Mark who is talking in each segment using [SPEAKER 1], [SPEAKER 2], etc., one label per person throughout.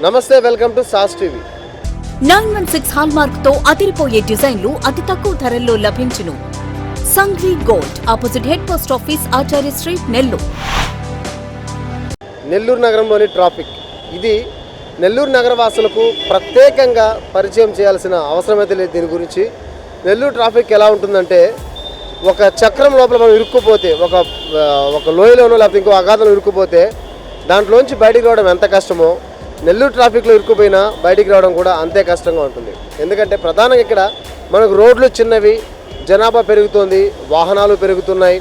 [SPEAKER 1] నమస్తే, welcome to SAS TV.
[SPEAKER 2] 916 hallmark తో అదిరిపోయే డిజైన్లు అతి తక్కువ ధరల్లో లభించును. Sanghvi gold, opposite head post office, Acharya street, Nellore.
[SPEAKER 1] Nellore నగరంలోని ట్రాఫిక్ ఇది నెల్లూరు నగర వాసులకు ప్రత్యేకంగా పరిచయం చేయాల్సిన అవసరమైతే లేదు. దీని గురించి నెల్లూరు ట్రాఫిక్ ఎలా ఉంటుందంటే, ఒక చక్రం లోపల మనం ఇరుక్కుపోతే, ఒక లోయలోనో లేకపోతే ఇంకో అగాధంలో ఇరుక్కుపోతే దాంట్లోంచి బయటికి రావడం ఎంత కష్టమో, నెల్లూరు ట్రాఫిక్లో ఇరుక్కుపోయినా బయటికి రావడం కూడా అంతే కష్టంగా ఉంటుంది. ఎందుకంటే ప్రధానంగా ఇక్కడ మనకు రోడ్లు చిన్నవి, జనాభా పెరుగుతోంది, వాహనాలు పెరుగుతున్నాయి.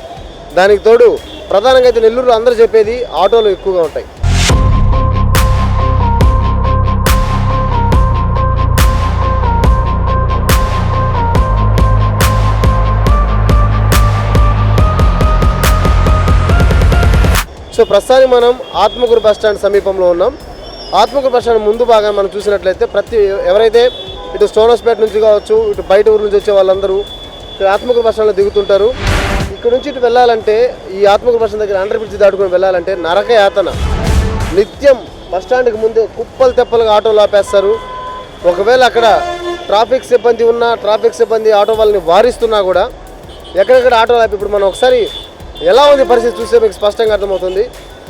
[SPEAKER 1] దానికి తోడు ప్రధానంగా అయితే నెల్లూరులో అందరూ చెప్పేది ఆటోలు ఎక్కువగా ఉంటాయి. సో ప్రస్తుతానికి మనం ఆత్మకూరు బస్టాండ్ సమీపంలో ఉన్నాం. ఆత్మకూరు బస్టాండ్ ముందు భాగాన్ని మనం చూసినట్లయితే ఎవరైతే ఇటు స్టోనస్పేట నుంచి కావచ్చు, ఇటు బయట ఊరు నుంచి వచ్చే వాళ్ళందరూ ఇక్కడ ఆత్మకూరు బస్టాండ్లో దిగుతుంటారు. ఇక్కడ నుంచి ఇటు వెళ్ళాలంటే, ఈ ఆత్మకూరు బస్టాండ్ దగ్గర అండర్ బ్రిడ్జ్ దాటుకొని వెళ్ళాలంటే నరక యాతన. నిత్యం బస్టాండ్కి ముందు కుప్పలు తెప్పలుగా ఆటోలు ఆపేస్తారు. ఒకవేళ అక్కడ ట్రాఫిక్ సిబ్బంది ఉన్నా, ట్రాఫిక్ సిబ్బంది ఆటో వాళ్ళని వారిస్తున్నా కూడా ఎక్కడెక్కడ ఆటోలు ఆపి, ఇప్పుడు మనం ఒకసారి ఎలా ఉంది పరిస్థితి చూస్తే మీకు స్పష్టంగా అర్థమవుతుంది.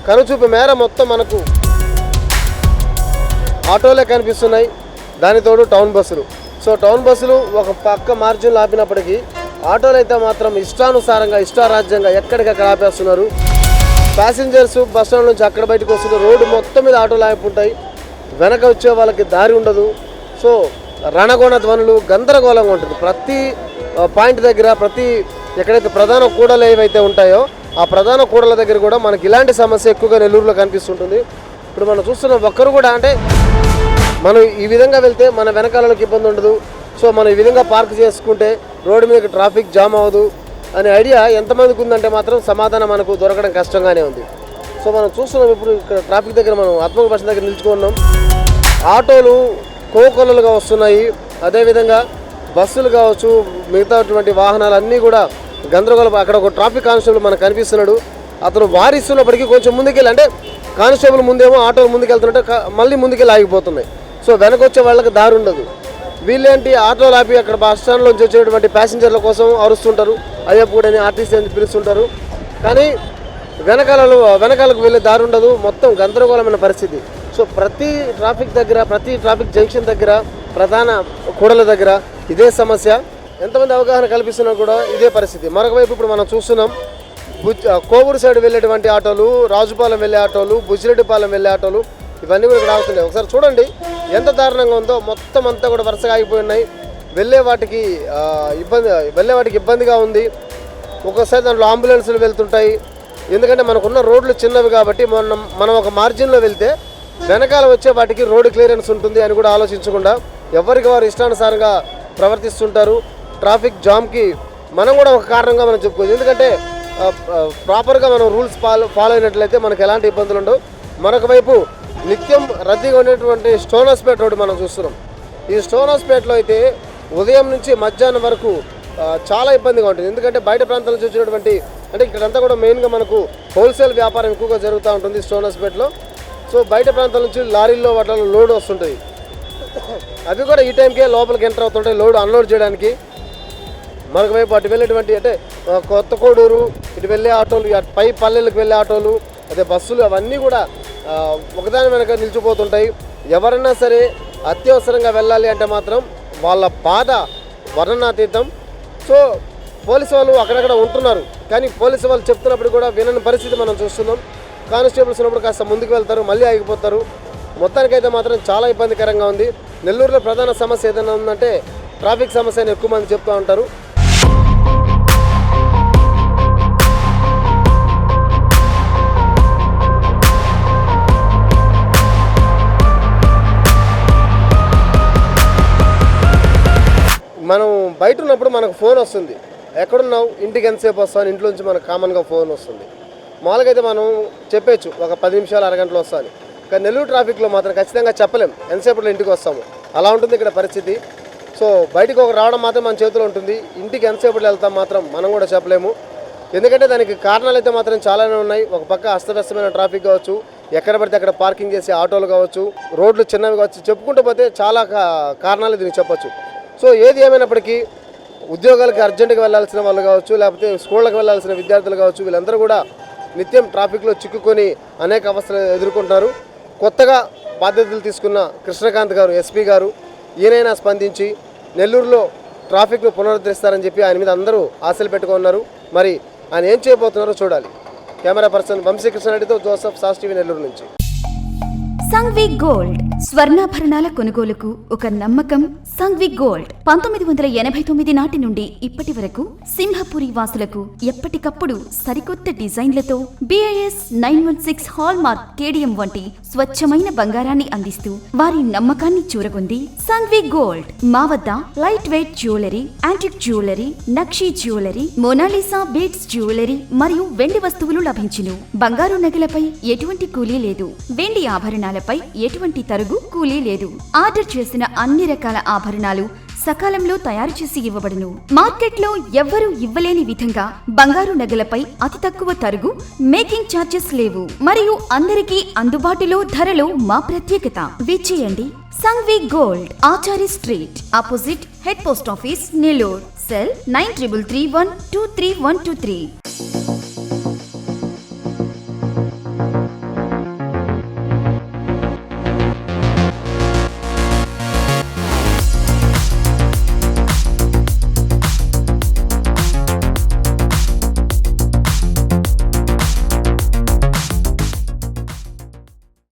[SPEAKER 1] కనుచూపు మేర మొత్తం మనకు ఆటోలే కనిపిస్తున్నాయి. దానితోడు టౌన్ బస్సులు. సో టౌన్ బస్సులు ఒక పక్క మార్జిన్లో ఆపినప్పటికీ ఆటోలు అయితే మాత్రం ఇష్టానుసారంగా, ఇష్టారాజ్యంగా ఎక్కడికక్కడ ఆపేస్తున్నారు. ప్యాసింజర్స్ బస్ స్టాండ్ నుంచి అక్కడ బయటకు వస్తున్నారు. రోడ్డు మొత్తం మీద ఆటోలు ఆపుంటాయి. వెనక వచ్చే వాళ్ళకి దారి ఉండదు. సో రణగొణ ధ్వనులు, గందరగోళంగా ఉంటుంది. ప్రతి పాయింట్ దగ్గర, ఎక్కడైతే ప్రధాన కూడలు ఏవైతే ఉంటాయో ఆ ప్రధాన కూడల దగ్గర కూడా మనకి ఇలాంటి సమస్య ఎక్కువగా నెల్లూరులో కనిపిస్తుంటుంది. ఇప్పుడు మనం చూస్తున్న ఒక్కరు కూడా, అంటే మనం ఈ విధంగా వెళ్తే మన వెనకాలకి ఇబ్బంది ఉండదు, సో మనం ఈ విధంగా పార్క్ చేసుకుంటే రోడ్డు మీద ట్రాఫిక్ జామ్ అవ్వదు అనే ఐడియా ఎంతమందికి ఉందంటే మాత్రం సమాధానం మనకు దొరకడం కష్టంగానే ఉంది. సో మనం చూస్తున్నాం, ఇప్పుడు ఇక్కడ ట్రాఫిక్ దగ్గర మనం ఆత్మకూరు బస్ దగ్గర నిల్చుకున్నాం. ఆటోలు కోకొల్లలుగా వస్తున్నాయి. అదేవిధంగా బస్సులు కావచ్చు, మిగతాటువంటి వాహనాలు అన్నీ కూడా గందరగోళం. అక్కడ ఒక ట్రాఫిక్ కానిస్టేబుల్ మనకు కనిపిస్తున్నాడు. అతను వారిస్తున్నప్పటికీ కొంచెం ముందుకెళ్ళి, అంటే కానిస్టేబుల్ ముందేమో ఆటోలు ముందుకెళ్తుంటే మళ్ళీ ముందుకెళ్ళి ఆగిపోతున్నాయి. సో వెనక వచ్చే వాళ్ళకి దారి ఉండదు. వీళ్ళేంటి, ఆటోలు ఆపి అక్కడ బస్ స్టాండ్లోంచి వచ్చేటువంటి ప్యాసింజర్ల కోసం అరుస్తుంటారు. అయ్యప్ప కూడా ఆర్టీసీ అని పిలుస్తుంటారు. కానీ వెనకాలకు వెళ్ళే దారి ఉండదు. మొత్తం గందరగోళమైన పరిస్థితి. సో ప్రతి ట్రాఫిక్ దగ్గర, ప్రతి ట్రాఫిక్ జంక్షన్ దగ్గర, ప్రధాన కూడల దగ్గర ఇదే సమస్య. ఎంతమంది అవగాహన కల్పిస్తున్నా కూడా ఇదే పరిస్థితి. మరొక వైపు ఇప్పుడు మనం చూస్తున్నాం, కోవూరు సైడ్ వెళ్ళేటువంటి ఆటోలు, రాజుపాలెం వెళ్ళే ఆటోలు, బుజ్జిరెడ్డిపాలెం వెళ్ళే ఆటోలు, ఇవన్నీ కూడా ఇక్కడ ఆగుతున్నాయి. ఒకసారి చూడండి ఎంత దారుణంగా ఉందో. మొత్తం అంతా కూడా వరుసగా ఆగిపోయి ఉన్నాయి. వెళ్ళే వాటికి ఇబ్బందిగా ఉంది. ఒక్కోసారి దాంట్లో అంబులెన్సులు వెళ్తుంటాయి. ఎందుకంటే మనకున్న రోడ్లు చిన్నవి కాబట్టి మనం ఒక మార్జిన్లో వెళ్తే వెనకాల వచ్చే వాటికి రోడ్డు క్లియరెన్స్ ఉంటుంది అని కూడా ఆలోచించకుండా ఎవరికి వారు ఇష్టానుసారంగా ప్రవర్తిస్తుంటారు. ట్రాఫిక్ జామ్కి మనం కూడా ఒక కారణంగా మనం చెప్పుకోవచ్చు. ఎందుకంటే ప్రాపర్గా మనం రూల్స్ ఫాలో అయినట్లయితే మనకు ఎలాంటి ఇబ్బందులు ఉండవు. మరొక వైపు నిత్యం రద్దీగా ఉండేటువంటి స్టోనస్పేట రోడ్డు మనం చూస్తున్నాం. ఈ స్టోనస్పేటలో అయితే ఉదయం నుంచి మధ్యాహ్నం వరకు చాలా ఇబ్బందిగా ఉంటుంది. ఎందుకంటే బయట ప్రాంతాల నుంచి వచ్చినటువంటి, అంటే ఇక్కడంతా కూడా మెయిన్గా మనకు హోల్సేల్ వ్యాపారం ఎక్కువగా జరుగుతూ ఉంటుంది స్టోనస్పేటలో. సో బయట ప్రాంతాల నుంచి లారీల్లో వాటిలో లోడ్ వస్తుంటుంది. అవి కూడా ఈ టైంకే లోపలికి ఎంటర్ అవుతుంటాయి లోడ్ అన్లోడ్ చేయడానికి. మరొక వైపు అటు వెళ్ళేటువంటి, అంటే కొత్త కోడూరు ఇటు వెళ్ళే ఆటోలు, పై పల్లెలకు వెళ్ళే ఆటోలు, అదే బస్సులు, అవన్నీ కూడా ఒకదాని వెనక నిలిచిపోతుంటాయి. ఎవరైనా సరే అత్యవసరంగా వెళ్ళాలి అంటే మాత్రం వాళ్ళ బాధ వర్ణనాతీతం. సో పోలీసు వాళ్ళు అక్కడక్కడ ఉంటున్నారు, కానీ పోలీసు వాళ్ళు చెప్తున్నప్పుడు కూడా వినని పరిస్థితి మనం చూస్తున్నాం. కానిస్టేబుల్స్ ఉన్నప్పుడు కాస్త ముందుకు వెళ్తారు, మళ్ళీ ఆగిపోతారు. మొత్తానికైతే మాత్రం చాలా ఇబ్బందికరంగా ఉంది. నెల్లూరులో ప్రధాన సమస్య ఏదైనా ఉందంటే ట్రాఫిక్ సమస్య అని ఎక్కువ మంది చెప్తూ ఉంటారు. మనం బయట ఉన్నప్పుడు మనకు ఫోన్ వస్తుంది, ఎక్కడున్నావు, ఇంటికి ఎంతసేపు వస్తాను, ఇంట్లోంచి మనకు కామన్గా ఫోన్ వస్తుంది. మామూలుగా అయితే మనం చెప్పచ్చు ఒక 10 నిమిషాలు, అరగంటలో వస్తాను. కానీ నెల్లూరు ట్రాఫిక్లో మాత్రం ఖచ్చితంగా చెప్పలేం ఎంతసేపట్లో ఇంటికి వస్తాము. అలా ఉంటుంది ఇక్కడ పరిస్థితి. సో బయటికి ఒక రావడం మాత్రం మన చేతిలో ఉంటుంది. ఇంటికి ఎంతసేపట్లో వెళ్తాం మాత్రం మనం కూడా చెప్పలేము. ఎందుకంటే దానికి కారణాలు అయితే మాత్రం చాలానే ఉన్నాయి. ఒక పక్క అస్తవ్యస్తమైన ట్రాఫిక్ కావచ్చు, ఎక్కడ పడితే అక్కడ పార్కింగ్ చేసే ఆటోలు కావచ్చు, రోడ్లు చిన్నవి కావచ్చు, చెప్పుకుంటూ పోతే చాలా కారణాలు దీనికి చెప్పొచ్చు. సో ఏది ఏమైనప్పటికీ ఉద్యోగాలకి అర్జెంటుగా వెళ్ళాల్సిన వాళ్ళు కావచ్చు, లేకపోతే స్కూళ్ళకి వెళ్ళాల్సిన విద్యార్థులు కావచ్చు, వీళ్ళందరూ కూడా నిత్యం ట్రాఫిక్లో చిక్కుకొని అనేక అవస్థలు ఎదుర్కొంటున్నారు. కొత్తగా బాధ్యతలు తీసుకున్న కృష్ణకాంత్ గారు, ఎస్పీ గారు, ఈయనైనా స్పందించి నెల్లూరులో ట్రాఫిక్ను పునరుద్ధరిస్తారని చెప్పి ఆయన మీద అందరూ ఆశలు పెట్టుకున్నారు. మరి ఆయన ఏం చేయబోతున్నారో చూడాలి. కెమెరా పర్సన్ వంశీకృష్ణారెడ్డితో జోసఫ్, సాస్ టీవీ, నెల్లూరు నుంచి.
[SPEAKER 2] సంఘ్వి గోల్డ్ స్వర్ణాభరణాల కొనుగోలుకు ఒక నమ్మకం. సంఘ్వి గోల్డ్ 1989 నాటి నుండి ఇప్పటి వరకు సింహపురి వాసులకు ఎప్పటికప్పుడు సరికొత్త డిజైన్లతో BIS 916 హాల్ మార్క్ కేడియం వంటి స్వచ్ఛమైన బంగారాన్ని అందిస్తూ వారి నమ్మకాన్ని చూరగొంది సంఘ్వి గోల్డ్. మా వద్ద light weight jewellery, antique jewellery, nakshi jewellery, Mona Lisa beads jewellery మరియు వెండి వస్తువులు లభించును. బంగారు నగలపై ఎటువంటి కూలీ లేదు. వెండి ఆభరణాలపై ఎటువంటి తరుగు కూలీ లేదు. ఆర్డర్ చేసిన అన్ని రకాల ఆభరణాలు సకాలంలో తయారు చేసి ఇవ్వబడును. మార్కెట్లో ఎవ్వరూ ఇవ్వలేని విధంగా బంగారు నగలపై అతి తక్కువ తరుగు, మేకింగ్ ఛార్జెస్ లేవు మరియు అందరికీ అందుబాటులో ధరలో మా ప్రత్యేకత. విచ్చేయండి. Sanghvi gold, Achari street, opposite head post office, Nellore. Cell 9331232123.